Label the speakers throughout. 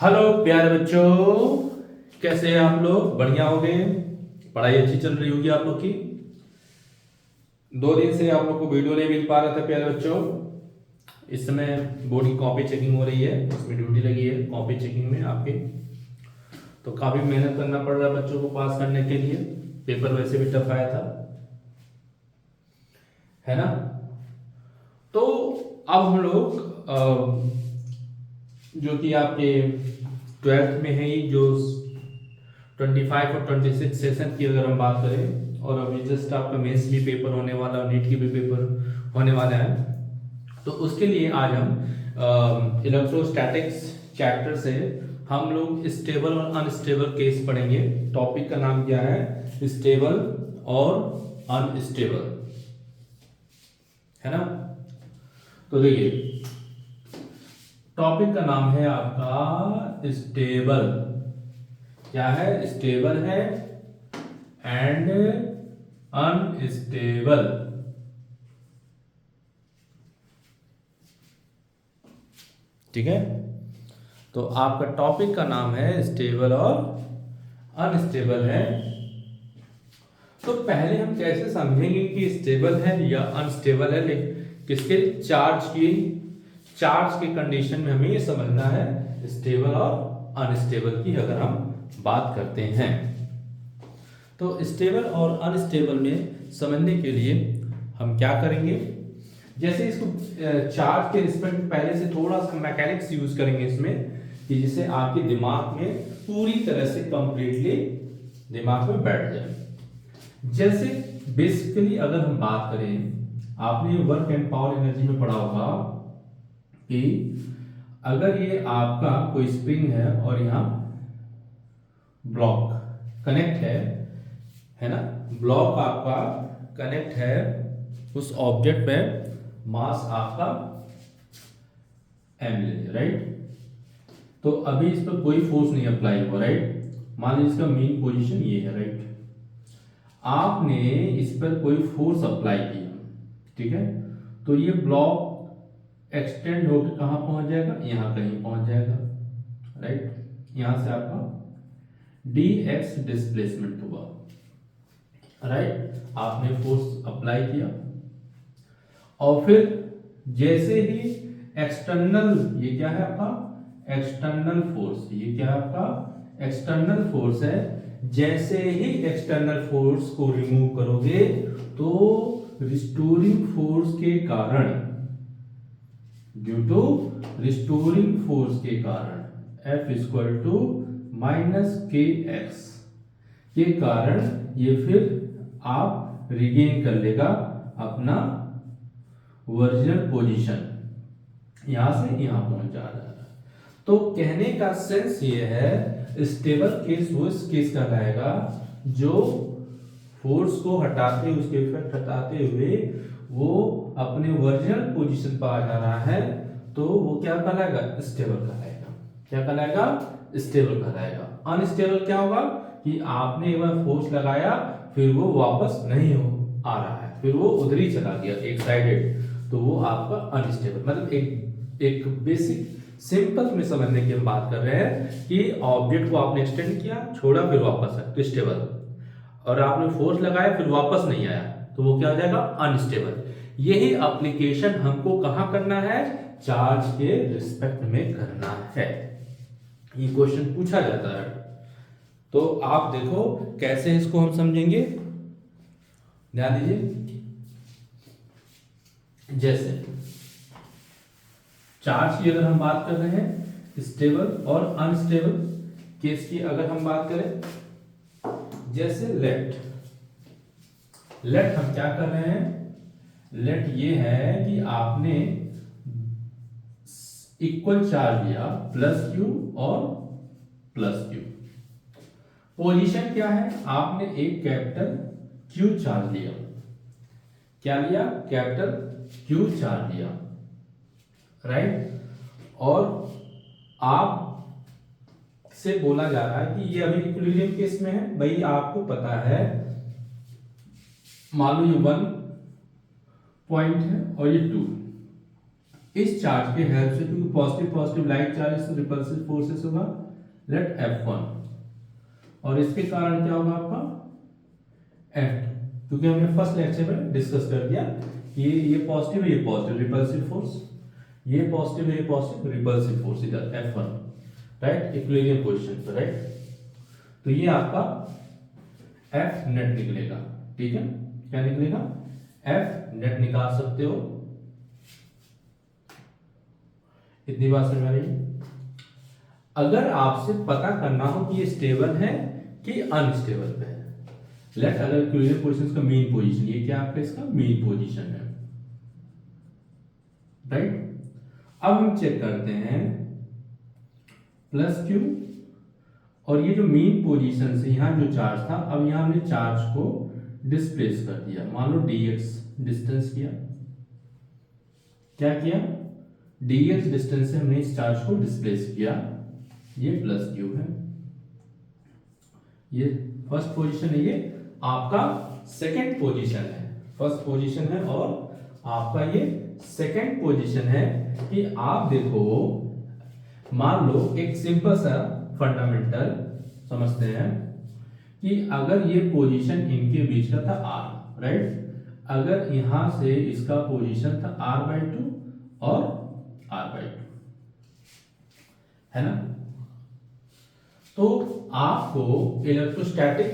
Speaker 1: Hello प्यारे बच्चों, कैसे हैं आप लोग? बढ़िया हो गए? पढ़ाई अच्छी चल रही होगी आप लोग की। 2 दिन से आप लोग को वीडियो नहीं मिल पा रहा था प्यारे बच्चों। इस समय बोर्ड की कॉपी चेकिंग हो रही है, उसमें ड्यूटी लगी है कॉपी चेकिंग में आपके। तो काफी मेहनत करना पड़ रहा है बच्चों को पास करने के लिए। पेपर वैसे भी टफ आया था, है ना। तो अब हम लोग जो कि आपके 12th में है ही, जो 25 और 26 सेशन की अगर हम बात करें, और अभी जस्ट आपका मेंस भी पेपर होने वाला और नीट की भी पेपर होने वाला है। तो उसके लिए आज हम इलेक्ट्रोस्टैटिक्स चैप्टर से हम लोग स्टेबल और अनस्टेबल केस पढ़ेंगे। टॉपिक का नाम क्या है? स्टेबल और अनस्टेबल, है ना। तो देखिए, टॉपिक का नाम है आपका स्टेबल। क्या है? स्टेबल है एंड अनस्टेबल। ठीक है, तो आपका टॉपिक का नाम है स्टेबल और अनस्टेबल है। तो पहले हम कैसे समझेंगे कि स्टेबल है या अनस्टेबल है? किसके? चार्ज के कंडीशन में हमें ये समझना है स्टेबल और अनस्टेबल की अगर हम बात करते हैं। तो स्टेबल और अनस्टेबल में समझने के लिए हम क्या करेंगे? जैसे इसको चार्ज के रिस्पेक्ट में पहले से थोड़ा सा मैकेनिक्स यूज करेंगे इसमें, कि जिससे आपके दिमाग में पूरी तरह से कंप्लीटली दिमाग में बैठ जाए। जैसे बेसिकली अगर हम बात करें, आपने वर्क एंड पावर एनर्जी में पढ़ा होगा कि अगर ये आपका कोई स्प्रिंग है और यहाँ ब्लॉक कनेक्ट है ना, ब्लॉक आपका कनेक्ट है उस ऑब्जेक्ट में, मास आपका m ले, राइट। तो अभी इस पर कोई फोर्स नहीं अप्लाई हुआ, राइट। मान लीजिए इसका मेन पोजीशन ये है, राइट। आपने इस पर कोई फोर्स अप्लाई किया, ठीक है, तो ये ब्लॉक एक्सटेंड होकर कहां पहुंच जाएगा? यहां कहीं पहुंच जाएगा, राइट। यहां से आपका dx डिस्प्लेसमेंट हुआ, राइट। आपने फोर्स अप्लाई किया और फिर जैसे ही एक्सटर्नल, ये क्या है आपका एक्सटर्नल फोर्स, ये क्या है आपका एक्सटर्नल फोर्स है। जैसे ही एक्सटर्नल फोर्स को रिमूव करोगे तो रिस्टोरिंग फोर्स के कारण, ड्यू टू रिस्टोरिंग फोर्स के कारण F इक्वल टू माइनस के एक्स के कारण ये फिर आप रिगेन कर लेगा अपना ओरिजिनल पोजीशन, यहां से यहां पहुंच जा रहा है। तो कहने का सेंस ये है, स्टेबल केस वो केस कहलाएगा जो फोर्स को हटाते, उसके इफेक्ट हटाते हुए वो अपने ओरिजिनल पोजीशन पर आ जा रहा है, तो वो क्या कहलाएगा? स्टेबल कहलाएगा। क्या कहलाएगा? स्टेबल कहलाएगा। अनस्टेबल क्या होगा कि आपने एक बार फोर्स लगाया, फिर वो वापस नहीं हो आ रहा है, फिर वो उधर ही चला गया एक साइडेड, तो वो आपका अनस्टेबल। मतलब एक बेसिक सिंपल में समझने की हम बात कर रहे हैं कि ऑब्जेक्ट को आपने एक्सटेंड किया, छोड़ा, फिर वापस है तो स्टेबल, और आपने फोर्स लगाया फिर वापस नहीं आया, तो वो क्या हो जाएगा? अनस्टेबल। यही एप्लीकेशन हमको कहां करना है? चार्ज के रिस्पेक्ट में करना है। ये क्वेश्चन पूछा जाता है, तो आप देखो कैसे इसको हम समझेंगे, ध्यान दीजिए। जैसे चार्ज की अगर हम बात कर रहे हैं, स्टेबल और अनस्टेबल केस की अगर हम बात करें, जैसे लेट हम क्या कर रहे हैं? लेट ये है कि आपने इक्वल चार्ज लिया, प्लस क्यू और प्लस क्यू। पोजीशन क्या है? आपने एक कैपिटल क्यू चार्ज लिया। क्या लिया? कैपिटल क्यू चार्ज लिया, राइट। और आप से बोला जा रहा है कि ये अभी इक्विलिब्रियम केस में है। भाई आपको पता है, मान लो ये 1 पॉइंट है और ये 2, इस चार्ज के हेल्प से, क्योंकि positive positive like charge repulsive forces होगा, लेट F1, और इसके कारण क्या होगा आपका F2, क्योंकि हमने फर्स्ट लेक्चर में डिस्कस कर दिया कि ये पॉजिटिव है, ये पॉजिटिव रिपल्सिव फोर्स, ये पॉजिटिव है, ये पॉजिटिव रिपल्सिव फोर्स, इधर F1, राइट, इक्विलिब्रियम पोजीशन पे, राइट। तो ये आपका F नेट निकलेगा, ठीक है, क्या निकलेगा, F नेट निकाल सकते हो। इतनी बात समझ आ रही है। अगर आपसे पता करना हो कि ये स्टेबल है कि अनस्टेबल पे है, लेट अगर इक्विलिब्रियम पोजीशन का मीन पोजीशन, ये क्या आपका इसका मीन पोजीशन है, राइट। अब हम चेक करते हैं प्लस क्यू, और ये जो मीन पोजीशन से यहां जो चार्ज था, अब यहां हमने चार्ज को डिस्प्लेस कर दिया, मान लो dx डिस्टेंस किया, क्या किया, dx डिस्टेंस से हमने इस चार्ज को डिस्प्लेस किया, ये प्लस क्यू है, ये फर्स्ट पोजीशन है, ये आपका सेकंड पोजीशन है, फर्स्ट पोजीशन है और आपका ये सेकंड पोजीशन है। कि आप देखो, मान लो एक सिंपल सा फंडामेंटल समझते हैं कि अगर ये पोजीशन इनके बीच का था r, राइट, अगर यहां से इसका पोजीशन था r/2 और r/2, है ना, तो आपको इलेक्ट्रोस्टैटिक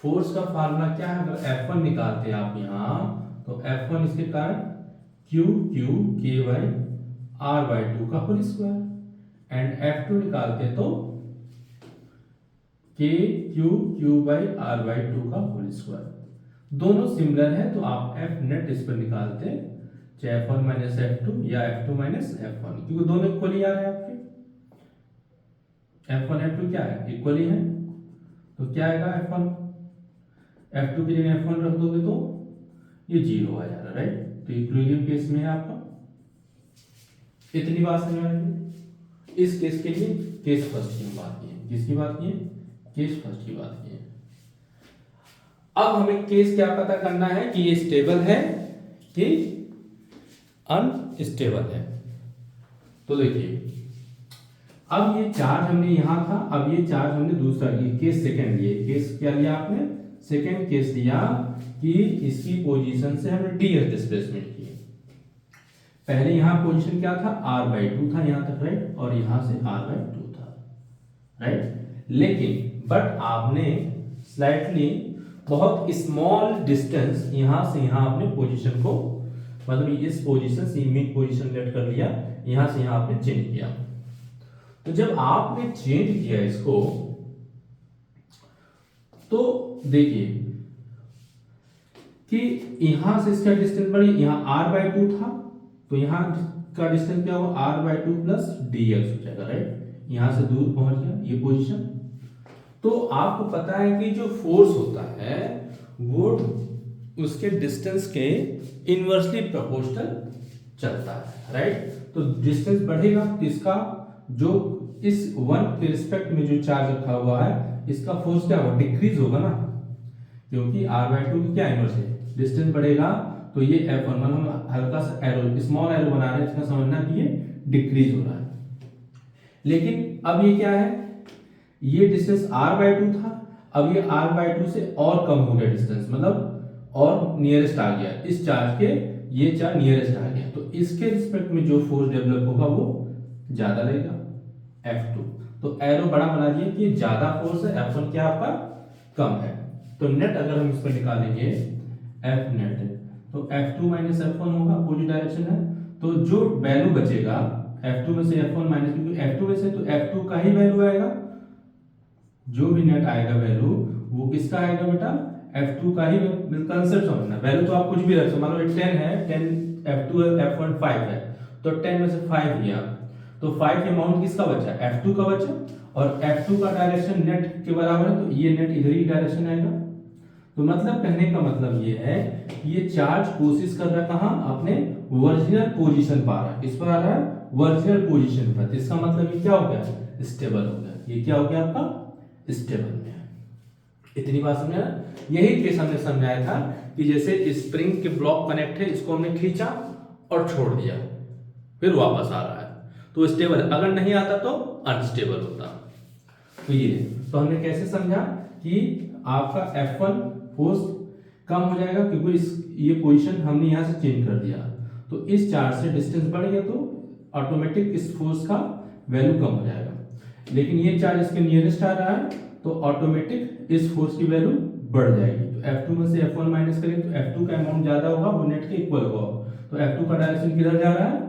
Speaker 1: फोर्स का फार्मूला क्या है, अगर F1 निकालते हैं आप यहां, तो F1 इसके कारण Q K बाई r/2 का होल स्क्वायर, एंड F2 निकालते हैं तो K बाई r/2 का होल स्क्वायर। दोनों सिमिलर है, तो आप F नेट इस पर निकालते हैं, चाहे F1 माइनस F2 या F2 माइनस F1, क्योंकि दोनों इक्वली आ रहे हैं आपके, F1 F2 क्या है, इक्वली है, तो क्या आएगा F1, F2 की जगह F1 रख दोगे तो ये 0 आ जाएगा, राइट। तो इक्विलिब्रियम केस में है आपका, इतनी बात समझ आ रही है। इस केस के लिए केस फर्स्ट की बात की है, किसकी बात की है, केस फर्स्ट की बात की है। अब हमें केस क्या पता करना है कि ये स्टेबल है कि अनस्टेबल है। तो देखिए, अब ये चार्ज हमने यहां था, अब ये चार्ज हमने दूसरा, ये केस सेकंड लिया, केस क्या लिया आपने, सेकंड केस लिया कि इसकी पोजीशन से हमने ds डिस्प्लेसमेंट की। पहले यहां पोजीशन क्या था, r/2 था यहां तक, राइट, और यहां से r/2 था, राइट। लेकिन बट आपने स्लाइटली बहुत स्मॉल डिस्टेंस यहां से यहां आपने पोजीशन को, मतलब इस पोजीशन से मीन पोजीशन लेट कर लिया, यहां से यहां आपने चेंज किया। तो जब आपने चेंज किया इसको, तो देखिए कि यहां से इसका डिस्टेंस बढ़ी, यहां r/2 था, तो यहां का डिस्टेंस क्या होगा, r/2 प्लस dx हो जाएगा, राइट, यहां से दूर पहुंच गया ये पोजीशन। तो आपको पता है कि जो फोर्स होता है वो उसके डिस्टेंस के इनवर्सली प्रोपोर्शनल चलता है, राइट। तो डिस्टेंस बढ़ेगा तो इसका जो इस 1 के रिस्पेक्ट में जो चार्ज रखा हुआ है, इसका फोर्स क्या होगा, डिक्रीज होगा ना, क्योंकि r/2 की क्या इनवर्स है, डिस्टेंस बढ़ेगा, तो ये F1, मतलब हम हल्का सा एरो, स्मॉल एरो बना रहे हैं, इसका समझना कि ये डिक्रीज हो रहा है। लेकिन अब ये क्या है, ये डिस्टेंस r/2 था, अब ये r/2 से और कम हो गया डिस्टेंस, मतलब और नियरेस्ट आ गया, इस चार्ज के ये चार्ज नियरेस्ट आ गया, तो इसके रिस्पेक्ट में जो फोर्स डेवलप होगा वो ज्यादा लगेगा, F2। तो एरो बड़ा बना दिया कि ज्यादा फोर्स है, F1 क्या आपका कम है। तो नेट अगर हम इस पर निकालेंगे F नेट, तो F2 माइनस F1 होगा, अपोजिट डायरेक्शन है, तो जो वैल्यू बचेगा F2 में से F1 माइनस, क्योंकि F2 में से तो F2 का ही वैल्यू आएगा, जो भी नेट आएगा वैल्यू वो किसका आएगा बेटा, F2 का ही। कंसेप्ट समझना, वैल्यू तो आप कुछ भी रख सकते, मान लो 10 है, 10 F2 है, F1 5 है, तो 10 में से 5 लिया, तो 5 अमाउंट किसका बचा, F2 का बचा, और F2 का डायरेक्शन नेट के बराबर है, तो ये नेट इधर ही डायरेक्शन आएगा। तो मतलब कहने का मतलब ये है कि ये चार्ज कोशिश कर रहा है कहां, अपने ओरिजिनल पोजीशन पर आ रहा है, किस पर आ रहा है, ओरिजिनल पोजीशन पर। इसका मतलब ये क्या हो गया, स्टेबल हो गया, ये क्या हो गया आपका स्टेबल में है। इतनी बात समझा। यही केस हमने समझाया था कि जैसे स्प्रिंग के ब्लॉक कनेक्ट है, इसको हमने खींचा और छोड़ दिया, फिर वापस आ रहा है तो स्टेबल, अगर नहीं आता तो अनस्टेबल होता। तो ये तो हमने कैसे समझा कि आपका F1 फोर्स कम हो जाएगा क्योंकि ये पोजीशन हमने यहां से चेंज कर दिया, तो इस चार्ज से डिस्टेंस बढ़ गया तो ऑटोमेटिक इस फोर्स का वैल्यू कम हो जाएगा। लेकिन ये चार्ज इसके नियरेस्ट आ रहा है तो ऑटोमेटिक इस फोर्स की वैल्यू बढ़ जाएगी। तो F2 में से F1 माइनस करें तो F2 का अमाउंट ज्यादा होगा, वो नेट के इक्वल होगा। तो F2 का डायरेक्शन किधर जा रहा है,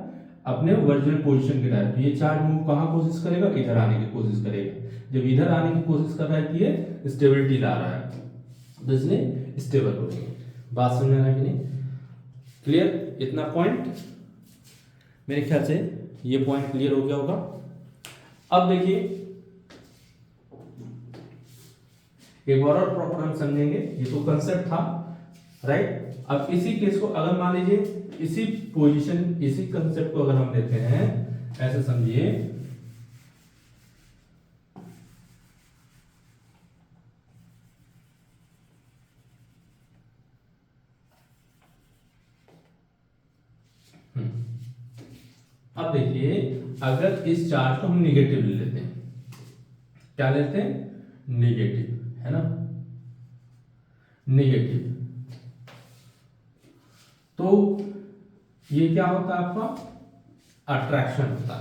Speaker 1: अपने ओरिजिनल पोजीशन की तरफ। ये चार्ज मूव कहां कोशिश करेगा, इधर आने की कोशिश करेगा। जब इधर आने की कोशिश कर रहा है कि ये स्टेबिलिटी ला रहा है तो इसलिए स्टेबल हो रही है। बात समझ आना कि नहीं, क्लियर? इतना पॉइंट मेरे ख्याल से ये पॉइंट क्लियर हो गया होगा। अब देखिए एक बार और प्रॉपर हम समझेंगे, ये तो कंसेप्ट था राइट। अब इसी केस को अगर मान लीजिए इसी पोजीशन इसी कंसेप्ट को अगर हम लेते हैं, ऐसे समझिए अब देखिए अगर इस चार्ज को हम निगेटिव ले लेते हैं, क्या लेते हैं, निगेटिव, है ना, निगेटिव, तो ये क्या होता है आपका, अट्रैक्शन होता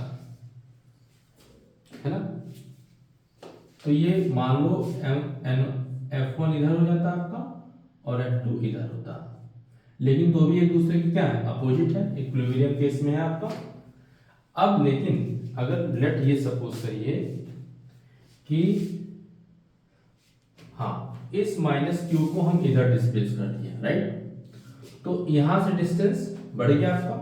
Speaker 1: है ना। तो ये मान लो F1 इधर हो जाता है आपका और F2 इधर होता, लेकिन तो भी एक दूसरे की क्या है, अपोजिट है, इक्विलिब्रियम केस में है आपका। अब लेकिन अगर लेट ये सपोज करिए कि हाँ इस माइनस क्यू को हम इधर डिस्प्लेस कर दिए राइट, तो यहां से डिस्टेंस बढ़ गया आपका,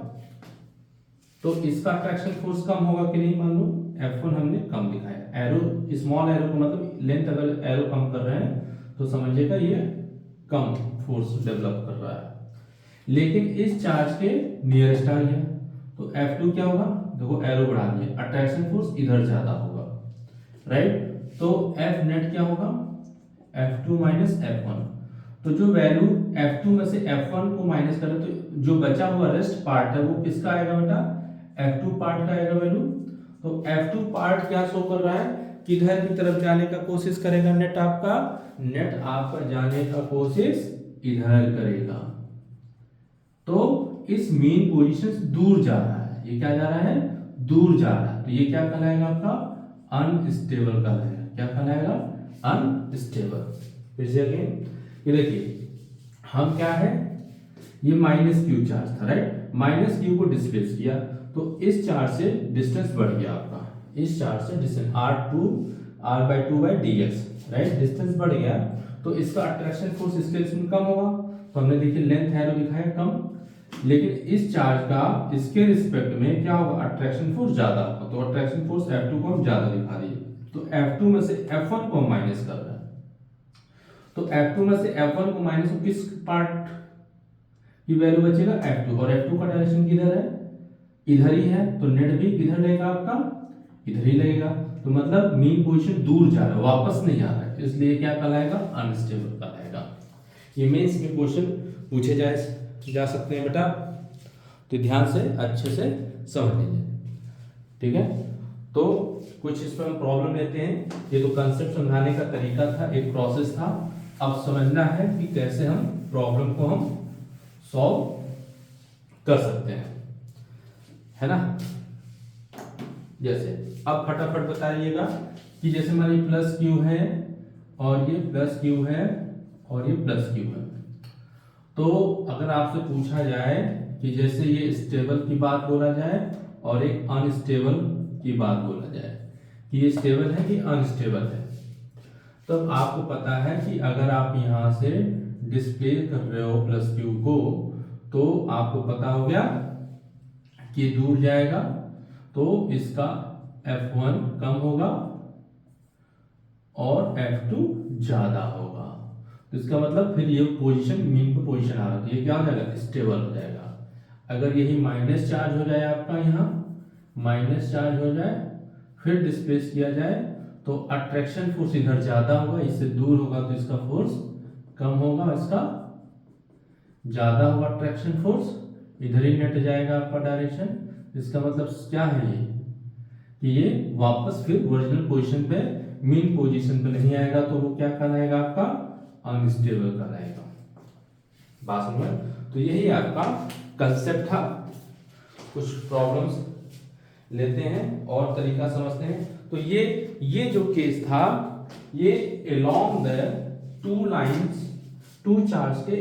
Speaker 1: तो इसका अट्रैक्शन फोर्स कम होगा कि नहीं, मान लो F1 हमने कम दिखाया, एरो स्मॉल एरो को मतलब लेंथ अगर एरो कम कर रहे हैं तो समझिएगा ये कम फोर्स डेवलप कर रहा है। लेकिन इस चार्ज के नियरेस्ट आ गया तो F2 क्या होगा, देखो एरो बढ़ा दिया, अट्रैक्शन फोर्स इधर ज्यादा होगा राइट। तो F नेट क्या होगा, F2 माइनस F1। तो जो वैल्यू F2 में से F1 को माइनस करें तो जो बचा हुआ रेस्ट पार्ट है वो किसका आएगा बेटा, F2 पार्ट का आएगा वैल्यू। तो F2 पार्ट क्या शो कर रहा है, किधर की तरफ जाने का कोशिश करेगा, नेट आपका जाने का कोशिश इधर करेगा, तो इस मेन पोजीशन से दूर जा रहा है, ये क्या जा रहा है, दूर जा रहा है, तो ये क्या कहलाएगा आपका, अनस्टेबल कहलाएगा, क्या कहलाएगा, अनस्टेबल। फिर से अगेन ये देखिए हम क्या है, ये माइनस क्यू चार्ज था राइट, माइनस क्यू को डिस्प्लेस किया तो इस चार्ज से डिस्टेंस बढ़ गया आपका, इस चार्ज से डिस्टेंस r/2/dx राइट, डिस्टेंस बढ़ गया तो इसका अट्रैक्शन फोर्स इसके केस में कम होगा। तो हमने देखिए लेंथ एरो दिखाया कम, लेकिन इस चार्ज का इसके रिस्पेक्ट में क्या होगा, अट्रैक्शन फोर्स ज्यादा होगा, तो अट्रैक्शन फोर्स F2 को हम ज्यादा दिखा दिए, तो F2 में से F1 को हम माइनस कर रहे हैं, तो F2 में से F1 को माइनस, किस पार्ट की वैल्यू बचेगा, F2, और F2 का डायरेक्शन किधर है, इधर ही है, तो नेट भी किधर लगेगा आपका, इधर ही लगेगा, तो मतलब मीन पोजीशन दूर जा रहा है, वापस नहीं आ रहा है, इसलिए क्या कहलाएगा, अनस्टेबल कहलाएगा। ये मेंस में क्वेश्चन पूछे जा सकते हैं बेटा, तो ध्यान से अच्छे से समझ लीजिए, ठीक है। तो कुछ इस पर हम प्रॉब्लम लेते हैं, ये तो कंसेप्ट समझाने का तरीका था, एक प्रोसेस था, अब समझना है कि कैसे हम प्रॉब्लम को हम सॉल्व कर सकते हैं, है ना। जैसे अब फटाफट बताइएगा कि जैसे मान लीजिए प्लस क्यू है और ये प्लस क्यू है और ये प्लस क्यू है, तो अगर आपसे पूछा जाए कि जैसे ये स्टेबल की बात बोला जाए और एक अनस्टेबल की बात बोला जाए कि ये स्टेबल है कि अनस्टेबल है, तो आपको पता है कि अगर आप यहां से डिस्प्ले कर रहे हो प्लस क्यू को, तो आपको पता हो गया कि दूर जाएगा तो इसका F1 कम होगा और F2 ज्यादा होगा, तो इसका मतलब फिर ये पोजीशन मीन पे पोजीशन आ रहा है, तो ये क्या हो जाएगा, स्टेबल हो जाएगा। अगर यही माइनस चार्ज हो जाए आपका, यहाँ माइनस चार्ज हो जाए फिर डिस्प्लेस किया जाए तो अट्रैक्शन फोर्स इधर ज्यादा होगा, इससे दूर होगा तो इसका फोर्स कम होगा, इसका ज्यादा होगा अट्रैक्शन फोर्स, इधर ही नेट जाएगा आपका डायरेक्शन, इसका मतलब क्या है ये कि ये वापस फिर ओरिजिनल पोजीशन पे मीन पोजीशन पे नहीं आएगा, तो वो क्या कहलाएगा आपका अनस्टेबल कहलाएगा। बात समझ में? तो यही आपका कंसेप्ट था। कुछ प्रॉब्लम्स लेते हैं और तरीका समझते हैं। तो ये जो केस था ये अलोंग द टू चार्ज के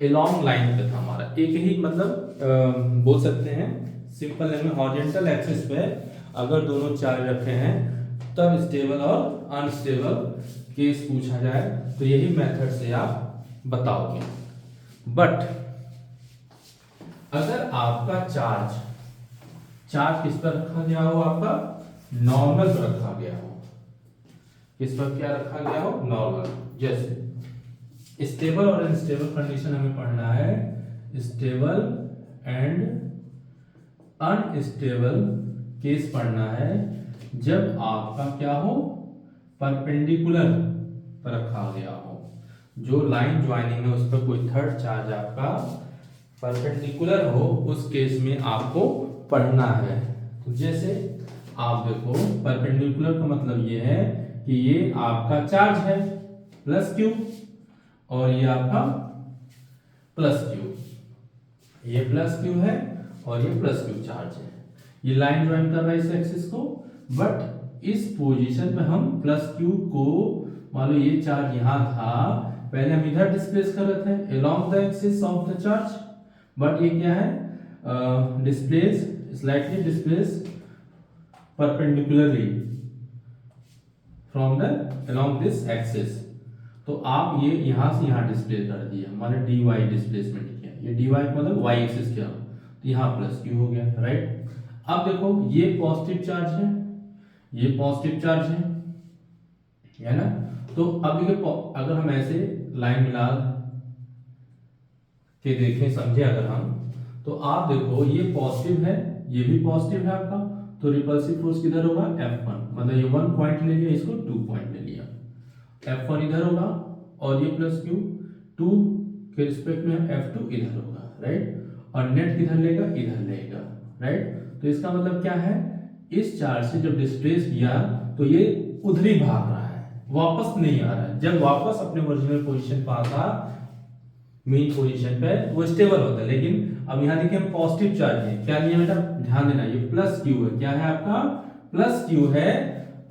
Speaker 1: अलोंग लाइन पे था हमारा, एक ही मतलब बोल सकते हैं सिंपल में हॉरिजॉन्टल एक्सिस पे अगर दोनों चार्ज रखे हैं तब स्टेबल और अनस्टेबल केस पूछा जाए, तो यही मेथड से आप बताओगे। बट अगर आपका चार्ज किस पर रखा गया हो, आपका नॉर्मल पर रखा गया हो, किस पर क्या रखा गया हो, नॉर्मल। जैसे स्टेबल और अनस्टेबल कंडीशन हमें पढ़ना है, स्टेबल एंड अनस्टेबल केस पढ़ना है जब आपका क्या हो, परपेंडिकुलर पर रखा गया हो, जो लाइन ज्वाइनिंग है उस पर कोई थर्ड चार्ज आपका परपेंडिकुलर हो, उस केस में आपको पढ़ना है। तो जैसे आप देखो परपेंडिकुलर का मतलब ये है कि ये आपका चार्ज है प्लस क्यू और ये आपका प्लस क्यू, ये प्लस क्यू है और ये प्लस क्यू चार्ज है, ये लाइन ज्वाइन कर रहा है इस एक्सिस को। बट इस पोजीशन में हम प्लस क्यू को, मान लो ये चार्ज यहां था, पहले हम इधर डिस्प्लेस कर रहे थे along the axis of the charge, but ये क्या है, displace slightly displace perpendicularly from the along this axis. तो आप ये यहां से यहां डिस्प्ले कर दिया, माने dy डिस्प्लेसमेंट किया, ये dy मतलब y एक्सिस किया, तो यहां प्लस क्यू हो गया, राइट। अब देखो ये पॉजिटिव चार्ज है, ये पॉजिटिव चार्ज है ना। तो अब देखो अगर हम ऐसे लाइन मिला के देखें, समझे अगर हम, तो आप देखो ये पॉजिटिव है, ये भी पॉजिटिव है आपका, तो रिपल्सिव फोर्स किधर होगा, F1, मतलब ये 1 पॉइंट ले लिया, इसको 2 पॉइंट ले लिया, F1 इधर होगा और ये प्लस क्यू 2 के रिस्पेक्ट में F2 इधर होगा, राइट। और नेट किधर लेगा, इधर लेगा, राइट। तो इसका मतलब क्या है, इस चार्ज से जब डिस्प्लेस किया तो ये उधर ही भाग रहा है, वापस नहीं आ रहा है। जब वापस अपने ओरिजिनल पोजीशन पर आता, मेन पोजीशन पे, वो स्टेबल होता है। लेकिन अब यहां देखिए पॉजिटिव चार्ज है, क्या लिया बेटा, ध्यान देना, ये प्लस क्यू है, क्या है आपका प्लस क्यू है,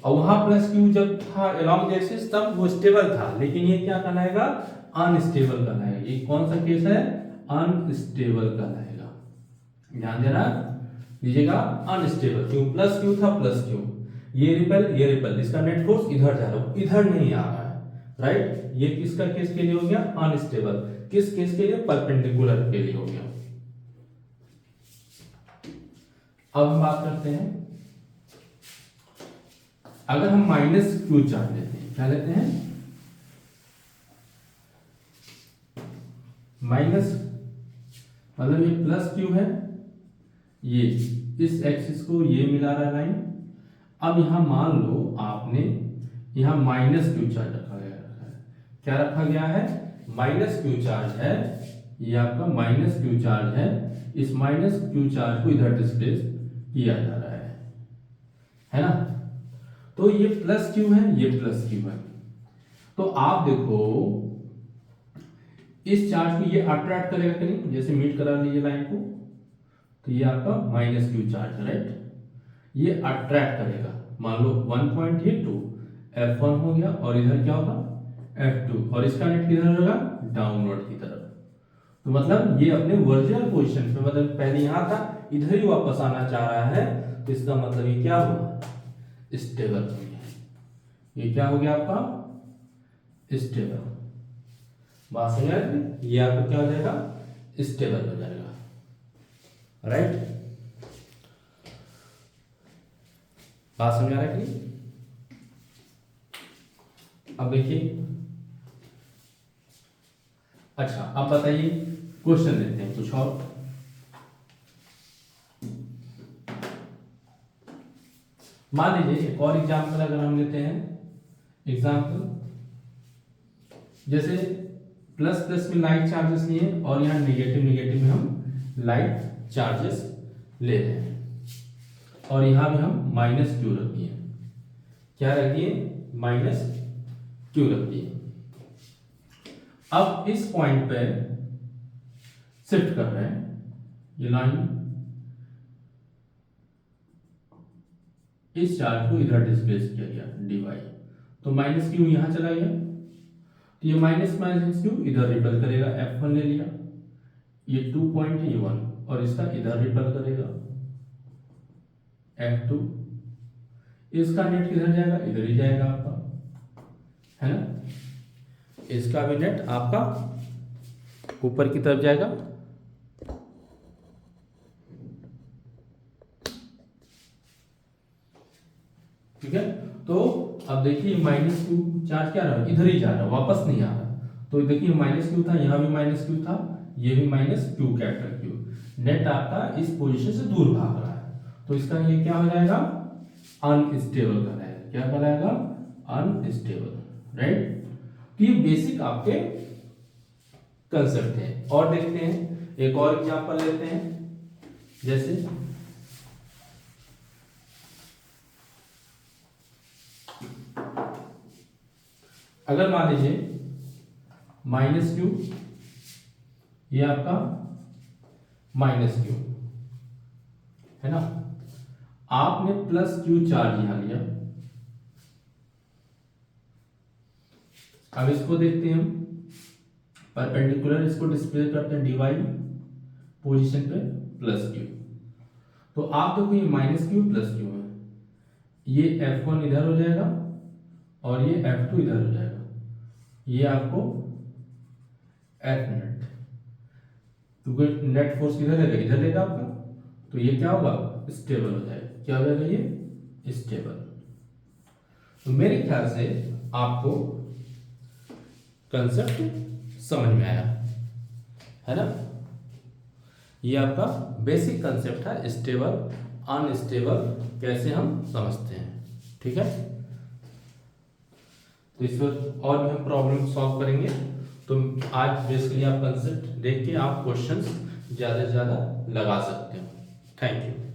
Speaker 1: और वहां प्लस क्यू जब था अलोंग द एक्सिस तब वो स्टेबल था, लेकिन ये क्या कहलाएगा, अनस्टेबल कहलाएगा। ये कौन सा केस है, अनस्टेबल कहलाएगा, ध्यान देना लीजिएगा, अनस्टेबल। क्यों, प्लस क्यू था, प्लस क्यू, ये रिपल, इसका नेट फोर्स इधर जा रहा है, इधर नहीं आ रहा है, राइट। ये किसका केस के लिए हो गया, अनस्टेबल। किस केस के लिए, परपेंडिकुलर के लिए हो गया। अब हम बात करते हैं, अगर हम माइनस क्यू चार्ज लेते हैं, क्या लेते हैं, माइनस, मतलब ये प्लस क्यू है, ये इस एक्सिस को ये मिला रहा है लाइन। अब यहां मान लो आपने यहां माइनस क्यू चार्ज रखा गया है, क्या रखा गया है, माइनस क्यू चार्ज है, ये आपका माइनस क्यू चार्ज है, इस माइनस क्यू चार्ज को इधर डिस्प्लेस किया जा रहा है ना। तो ये प्लस क्यू है, ये प्लस क्यू है, तो आप देखो इस चार्ज को ये अट्रैक्ट करेगा कि नहीं, जैसे मीट करा लीजिए लाइन को, तो ये आपका माइनस क्यू चार्ज है, राइट, ये अट्रैक्ट करेगा। मान लो 1 पॉइंट ये 2 F1 हो गया, और इधर क्या होगा F2, और इसका नेट किधर होगा, डाउनवर्ड की तरफ। तो मतलब ये अपने ओरिजिनल पोजीशन पे, मतलब पहले यहां था, इधर ही वापस आना चाह रहा है, तो इसका मतलब ये क्या हुआ, स्टेबल हो गया। ये क्या हो गया आपका, स्टेबल। बात समझ आ गई, ये आपको क्या हो जाएगा, स्टेबल हो जाएगा, राइट। बात समझ आ रहा है कि, अब देखिए, अच्छा अब बताइए, क्वेश्चन लेते हैं कुछ और। मान लीजिए एक और एग्जाम्पल अगर हम लेते हैं, एग्जाम्पल जैसे प्लस प्लस में लाइट चार्जेस लिए और यहाँ नेगेटिव नेगेटिव में हम लाइट चार्जेस ले रहे हैं। और यहां भी हम माइनस क्यू रख दिए। क्या रख दिए? माइनस क्यू रख दिए। अब इस पॉइंट पे शिफ्ट कर रहे हैं, ये लाइन इस चार्ज को इधर डिस्प्लेस किया गया dy, तो माइनस क्यू यहां चला गया, तो ये माइनस माइनस क्यू इधर रिपल करेगा, F1 ले लिया, ये 2 पॉइंट है, ये 1, और इसका इधर रिपल करेगा F2, इसका नेट किधर जाएगा? इधर ही जाएगा आपका, है ना। इसका भी नेट आपका ऊपर की तरफ जाएगा, ठीक है। तो अब देखिए माइनस क्यू चार्ज क्या रहा, इधर ही जा रहा है, वापस नहीं आ रहा। तो देखिए माइनस क्यू था, यहां भी माइनस क्यू था, ये भी minus Q capital Q, net आपका इस पोजीशन से दूर भाग रहा है, तो इसका ये क्या हो जाएगा? अनस्टेबल कहलाएगा। क्या कहलाएगा? Unstable, right. तो ये बेसिक आपके कंसेप्ट है। और देखते हैं, एक और एग्जांपल लेते हैं, जैसे अगर मान लीजिए माइनस क्यू, ये आपका माइनस क्यू है ना, आपने प्लस क्यू चार्ज यहां लिया। अब इसको देखते हैं हम, परपेंडिकुलर इसको डिस्प्ले करते हैं dy पोजीशन पे प्लस क्यू। तो आप देखो ये माइनस क्यू प्लस क्यू है, ये F1 इधर हो जाएगा और ये F2 इधर हो जाएगा, ये आपको F नेट, क्योंकि नेट फोर्स किधर रहेगा? इधर रहेगा आपका, तो ये क्या होगा? स्टेबल हो जाएगा। क्या हो जाएगा? ये स्टेबल। तो मेरे ख्याल से आपको कंसेप्ट समझ में आया, है ना। ये आपका बेसिक कंसेप्ट है, स्टेबल अनस्टेबल कैसे हम समझते हैं, ठीक है। तो इस वक्त और भी हम प्रॉब्लम सॉल्व करेंगे। तो आज बेसिकली आप कंसेप्ट देख के आप क्वेश्चंस ज़्यादा से ज़्यादा लगा सकते हो। Thank you.